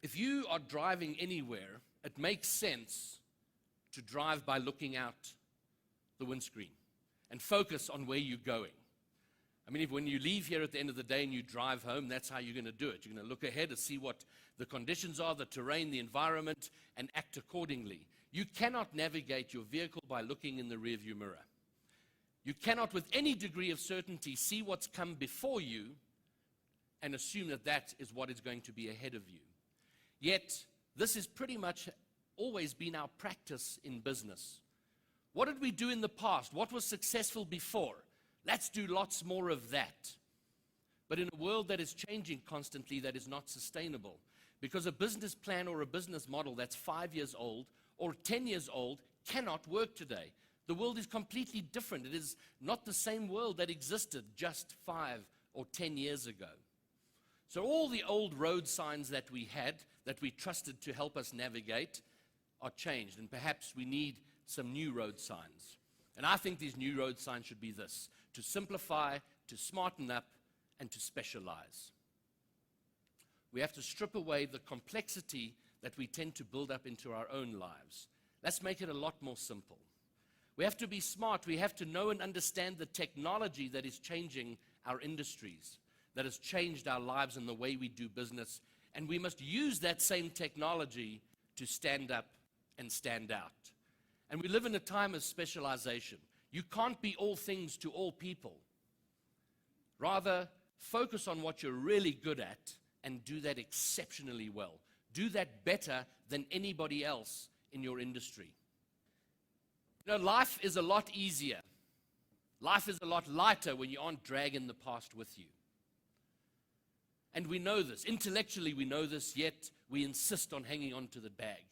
If you are driving anywhere, it makes sense to drive by looking out the windscreen and focus on where you're going. I mean, when you leave here at the end of the day and you drive home, that's how you're going to do it. You're going to look ahead and see what the conditions are, the terrain, the environment, and act accordingly. You cannot navigate your vehicle by looking in the rearview mirror. You cannot, with any degree of certainty, see what's come before you and assume that that is what is going to be ahead of you. Yet, this has pretty much always been our practice in business. What did we do in the past? What was successful before? Let's do lots more of that. But in a world that is changing constantly, that is not sustainable. Because a business plan or a business model that's 5 years old or 10 years old cannot work today. The world is completely different. It is not the same world that existed just 5 or 10 years ago. So all the old road signs that we had, that we trusted to help us navigate, are changed. And perhaps we need some new road signs. And I think these new road signs should be this: to simplify, to smarten up, and to specialize. We have to strip away the complexity that we tend to build up into our own lives. Let's make it a lot more simple. We have to be smart. We have to know and understand the technology that is changing our industries, that has changed our lives and the way we do business. And we must use that same technology to stand up and stand out. And we live in a time of specialization. You can't be all things to all people. Rather, focus on what you're really good at and do that exceptionally well. Do that better than anybody else in your industry. You know, life is a lot easier. Life is a lot lighter when you aren't dragging the past with you. And we know this. Intellectually, we know this, yet we insist on hanging on to the bag.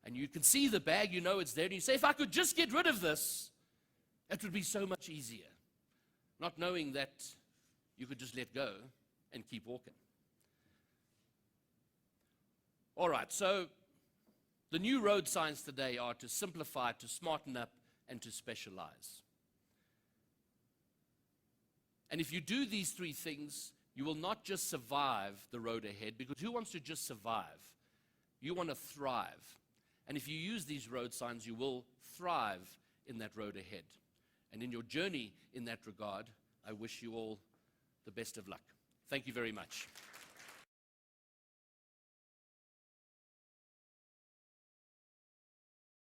And you can see the bag, you know it's there, and you say, if I could just get rid of this, it would be so much easier. Not knowing that you could just let go and keep walking. All right, so the new road signs today are to simplify, to smarten up, and to specialize. And if you do these three things, you will not just survive the road ahead, because who wants to just survive? You want to thrive. And if you use these road signs, you will thrive in that road ahead. And in your journey in that regard, I wish you all the best of luck. Thank you very much.